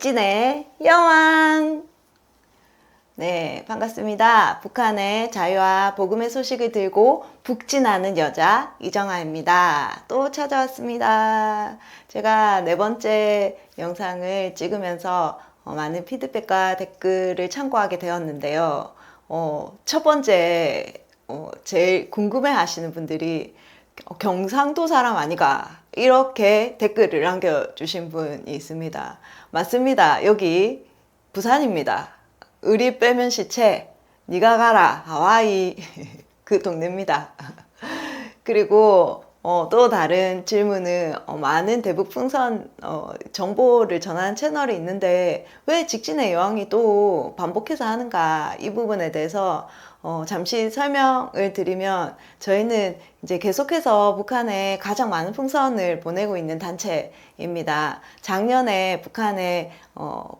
직진의 여왕! 네, 반갑습니다. 북한의 자유와 복음의 소식을 들고 북진하는 여자 이정아입니다. 또 찾아왔습니다. 제가 네 번째 영상을 찍으면서 많은 피드백과 댓글을 참고하게 되었는데요. 첫 번째 제일 궁금해 하시는 분들이 경상도 사람 아니가? 이렇게 댓글을 남겨주신 분이 있습니다. 맞습니다. 여기 부산입니다. 의리 빼면 시체, 니가 가라 하와이 그 동네입니다. 그리고 또 다른 질문은 많은 대북 풍선 정보를 전하는 채널이 있는데 왜 직진의 여왕이 또 반복해서 하는가, 이 부분에 대해서 잠시 설명을 드리면, 저희는 이제 계속해서 북한에 가장 많은 풍선을 보내고 있는 단체입니다. 작년에 북한에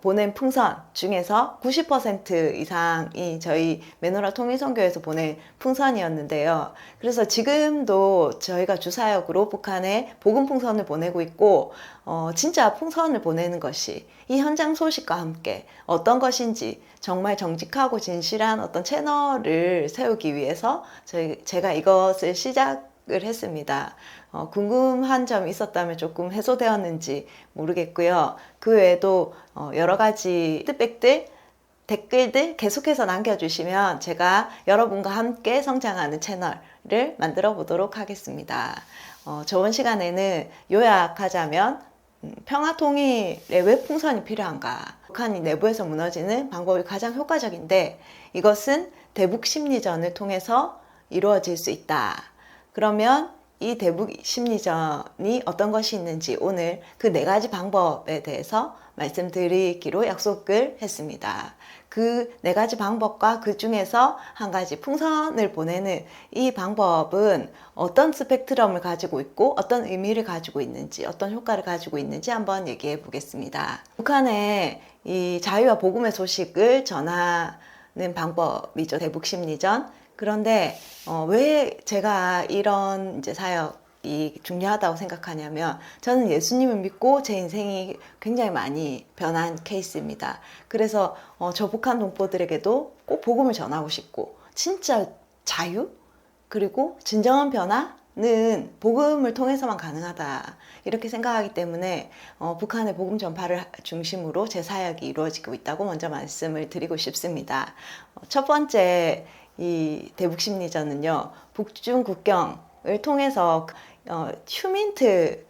보낸 풍선 중에서 90% 이상이 저희 메노라 통일선교에서 보낸 풍선이었는데요. 그래서 지금도 저희가 주사역으로 북한에 복음 풍선을 보내고 있고, 진짜 풍선을 보내는 것이 이 현장 소식과 함께 어떤 것인지 정말 정직하고 진실한 어떤 채널을 세우기 위해서 제가 이것을 시작을 했습니다. 궁금한 점이 있었다면 조금 해소되었는지 모르겠고요. 그 외에도 여러 가지 피드백들, 댓글들 계속해서 남겨주시면 제가 여러분과 함께 성장하는 채널을 만들어 보도록 하겠습니다. 저번 시간에는 요약하자면 평화통일에 왜 풍선이 필요한가? 북한이 내부에서 무너지는 방법이 가장 효과적인데 이것은 대북 심리전을 통해서 이루어질 수 있다. 그러면 이 대북 심리전이 어떤 것이 있는지 오늘 그 네 가지 방법에 대해서 말씀드리기로 약속을 했습니다. 그 네 가지 방법과 그 중에서 한 가지 풍선을 보내는 이 방법은 어떤 스펙트럼을 가지고 있고 어떤 의미를 가지고 있는지, 어떤 효과를 가지고 있는지 한번 얘기해 보겠습니다. 북한의 이 자유와 복음의 소식을 전하는 방법이죠. 대북 심리전. 그런데 왜 제가 이런 이제 사역이 중요하다고 생각하냐면, 저는 예수님을 믿고 제 인생이 굉장히 많이 변한 케이스입니다. 그래서 저 북한 동포들에게도 꼭 복음을 전하고 싶고, 진짜 자유 그리고 진정한 변화는 복음을 통해서만 가능하다, 이렇게 생각하기 때문에 북한의 복음 전파를 중심으로 제 사역이 이루어지고 있다고 먼저 말씀을 드리고 싶습니다. 첫 번째 이 대북 심리전은요, 북중 국경을 통해서 휴민트를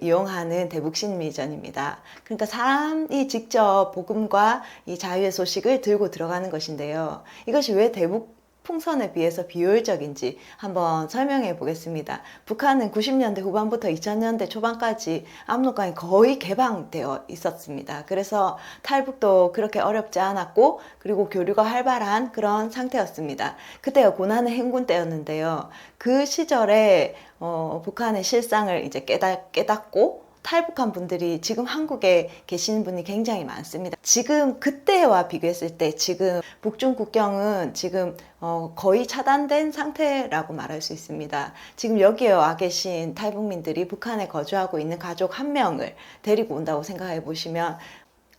이용하는 대북 심리전입니다. 그러니까 사람이 직접 복음과 이 자유의 소식을 들고 들어가는 것인데요. 이것이 왜 대북 풍선에 비해서 비효율적인지 한번 설명해 보겠습니다. 북한은 90년대 후반부터 2000년대 초반까지 압록강이 거의 개방되어 있었습니다. 그래서 탈북도 그렇게 어렵지 않았고, 그리고 교류가 활발한 그런 상태였습니다. 그때가 고난의 행군 때였는데요. 그 시절에 북한의 실상을 이제 깨닫고 탈북한 분들이 지금 한국에 계시는 분이 굉장히 많습니다. 지금 그때와 비교했을 때 지금 북중 국경은 지금 거의 차단된 상태라고 말할 수 있습니다. 지금 여기에 와 계신 탈북민들이 북한에 거주하고 있는 가족 한 명을 데리고 온다고 생각해 보시면,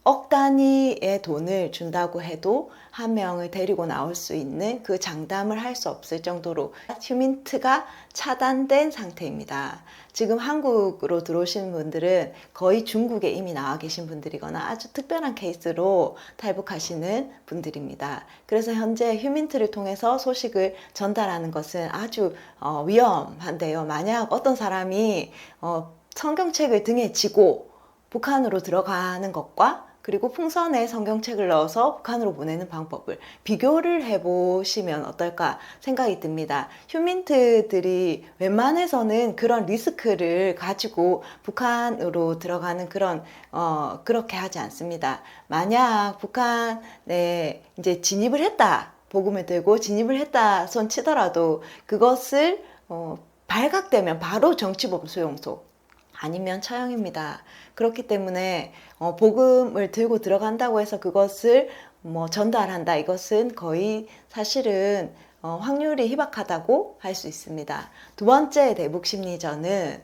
억 단위의 돈을 준다고 해도 한 명을 데리고 나올 수 있는 그 장담을 할 수 없을 정도로 휴민트가 차단된 상태입니다. 지금 한국으로 들어오시는 분들은 거의 중국에 이미 나와 계신 분들이거나 아주 특별한 케이스로 탈북하시는 분들입니다. 그래서 현재 휴민트를 통해서 소식을 전달하는 것은 아주 위험한데요. 만약 어떤 사람이 성경책을 등에 지고 북한으로 들어가는 것과 그리고 풍선에 성경책을 넣어서 북한으로 보내는 방법을 비교를 해보시면 어떨까 생각이 듭니다. 휴민트들이 웬만해서는 그런 리스크를 가지고 북한으로 들어가는 그렇게 하지 않습니다. 만약 북한에 이제 진입을 했다, 복음을 들고 진입을 했다 손 치더라도 그것을 발각되면 바로 정치범 수용소, 아니면 처형입니다. 그렇기 때문에 복음을 들고 들어간다고 해서 그것을 전달한다, 이것은 거의 사실은 확률이 희박하다고 할 수 있습니다. 두 번째 대북 심리전은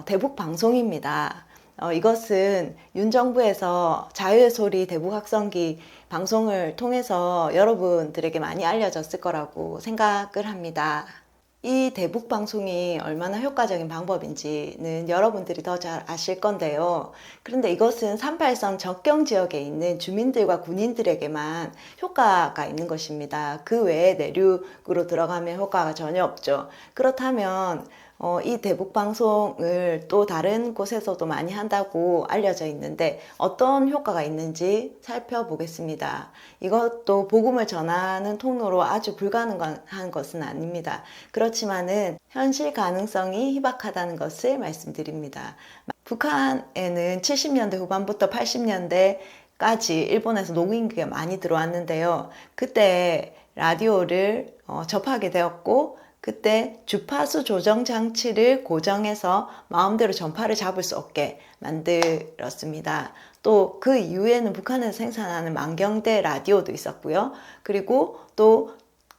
대북 방송입니다. 이것은 윤 정부에서 자유의 소리 대북확성기 방송을 통해서 여러분들에게 많이 알려졌을 거라고 생각을 합니다. 이 대북 방송이 얼마나 효과적인 방법인지는 여러분들이 더 잘 아실 건데요. 그런데 이것은 38선 접경 지역에 있는 주민들과 군인들에게만 효과가 있는 것입니다. 그 외에 내륙으로 들어가면 효과가 전혀 없죠. 그렇다면 이 대북 방송을 또 다른 곳에서도 많이 한다고 알려져 있는데 어떤 효과가 있는지 살펴보겠습니다. 이것도 복음을 전하는 통로로 아주 불가능한 것은 아닙니다. 그렇지만은 현실 가능성이 희박하다는 것을 말씀드립니다. 북한에는 70년대 후반부터 80년대까지 일본에서 농민기가 많이 들어왔는데요. 그때 라디오를 접하게 되었고 그때 주파수 조정 장치를 고정해서 마음대로 전파를 잡을 수 없게 만들었습니다. 또 그 이후에는 북한에서 생산하는 만경대 라디오도 있었고요. 그리고 또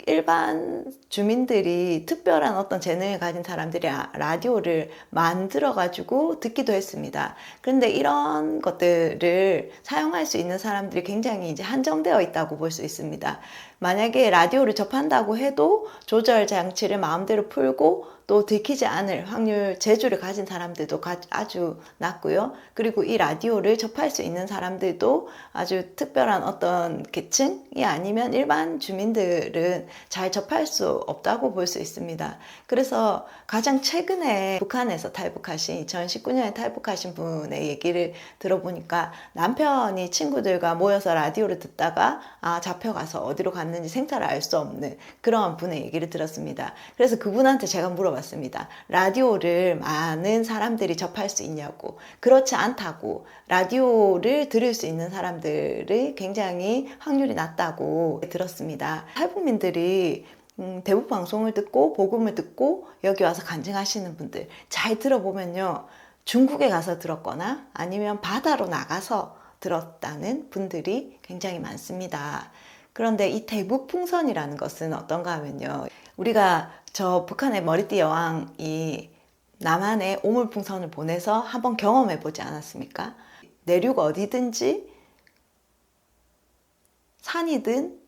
일반 주민들이 특별한 어떤 재능을 가진 사람들이 라디오를 만들어 가지고 듣기도 했습니다. 그런데 이런 것들을 사용할 수 있는 사람들이 굉장히 이제 한정되어 있다고 볼 수 있습니다. 만약에 라디오를 접한다고 해도 조절 장치를 마음대로 풀고 또 들키지 않을 확률, 재주를 가진 사람들도 아주 낮고요. 그리고 이 라디오를 접할 수 있는 사람들도 아주 특별한 어떤 계층이 아니면 일반 주민들은 잘 접할 수 없다고 볼 수 있습니다. 그래서 가장 최근에 북한에서 탈북하신 2019년에 탈북하신 분의 얘기를 들어보니까 남편이 친구들과 모여서 라디오를 듣다가 잡혀가서 어디로 갔는지 생사를 알 수 없는 그런 분의 얘기를 들었습니다. 그래서 그분한테 제가 물어봤습니다. 라디오를 많은 사람들이 접할 수 있냐고. 그렇지 않다고. 라디오를 들을 수 있는 사람들이 굉장히 확률이 낮다고 들었습니다. 탈북민들이 대북 방송을 듣고 복음을 듣고 여기 와서 간증하시는 분들 잘 들어보면요. 중국에 가서 들었거나 아니면 바다로 나가서 들었다는 분들이 굉장히 많습니다. 그런데 이 대북 풍선이라는 것은 어떤가 하면요. 우리가 저 북한의 머리띠 여왕이 남한에 오물풍선을 보내서 한번 경험해 보지 않았습니까? 내륙 어디든지 산이든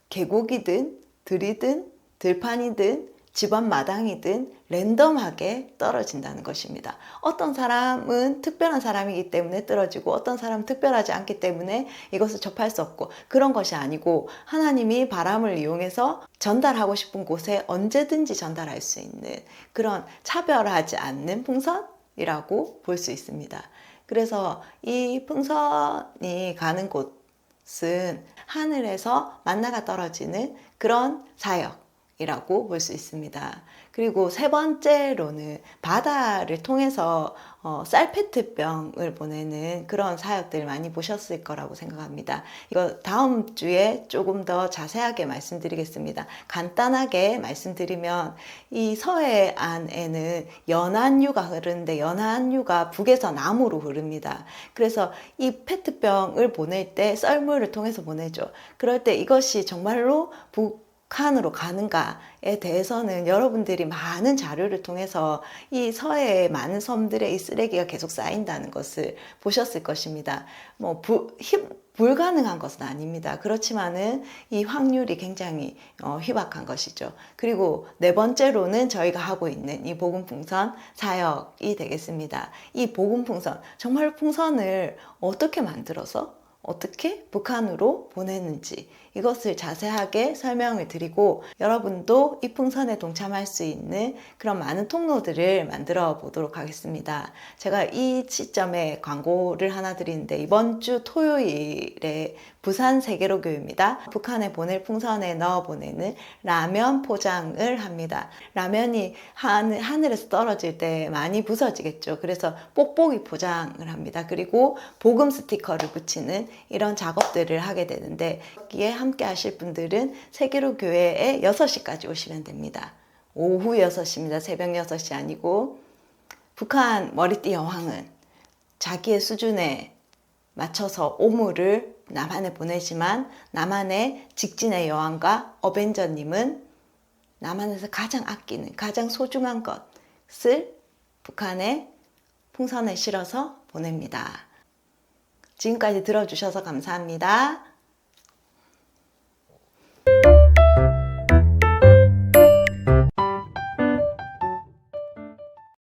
계곡이든 들이든 들판이든 집안 마당이든 랜덤하게 떨어진다는 것입니다. 어떤 사람은 특별한 사람이기 때문에 떨어지고 어떤 사람은 특별하지 않기 때문에 이것을 접할 수 없고 그런 것이 아니고 하나님이 바람을 이용해서 전달하고 싶은 곳에 언제든지 전달할 수 있는 그런 차별하지 않는 풍선이라고 볼 수 있습니다. 그래서 이 풍선이 가는 곳은 하늘에서 만나가 떨어지는 그런 사역 이라고 볼 수 있습니다. 그리고 세 번째로는 바다를 통해서 쌀페트병을 보내는 그런 사역들 많이 보셨을 거라고 생각합니다. 이거 다음 주에 조금 더 자세하게 말씀드리겠습니다. 간단하게 말씀드리면 이 서해안에는 연안유가 흐르는데 연안유가 북에서 남으로 흐릅니다. 그래서 이 페트병을 보낼 때 썰물을 통해서 보내죠. 그럴 때 이것이 정말로 북한으로 가는가에 대해서는 여러분들이 많은 자료를 통해서 이 서해의 많은 섬들에 이 쓰레기가 계속 쌓인다는 것을 보셨을 것입니다. 불가능한 것은 아닙니다. 그렇지만은 이 확률이 굉장히 희박한 것이죠. 그리고 네 번째로는 저희가 하고 있는 이 복음풍선 사역이 되겠습니다. 이 복음풍선, 정말 풍선을 어떻게 만들어서 어떻게 북한으로 보내는지 이것을 자세하게 설명을 드리고 여러분도 이 풍선에 동참할 수 있는 그런 많은 통로들을 만들어 보도록 하겠습니다. 제가 이 시점에 광고를 하나 드리는데 이번 주 토요일에 부산 세계로교입니다. 북한에 보낼 풍선에 넣어 보내는 라면 포장을 합니다. 라면이 하늘에서 떨어질 때 많이 부서지겠죠. 그래서 뽁뽁이 포장을 합니다. 그리고 복음 스티커를 붙이는 이런 작업들을 하게 되는데 여기에 함께 하실 분들은 세계로교회에 6시까지 오시면 됩니다. 오후 6시입니다. 새벽 6시 아니고 북한 머리띠 여왕은 자기의 수준에 맞춰서 오물을 남한에 보내지만 남한의 직진의 여왕과 어벤져님은 남한에서 가장 아끼는 가장 소중한 것을 북한에 풍선에 실어서 보냅니다. 지금까지 들어주셔서 감사합니다.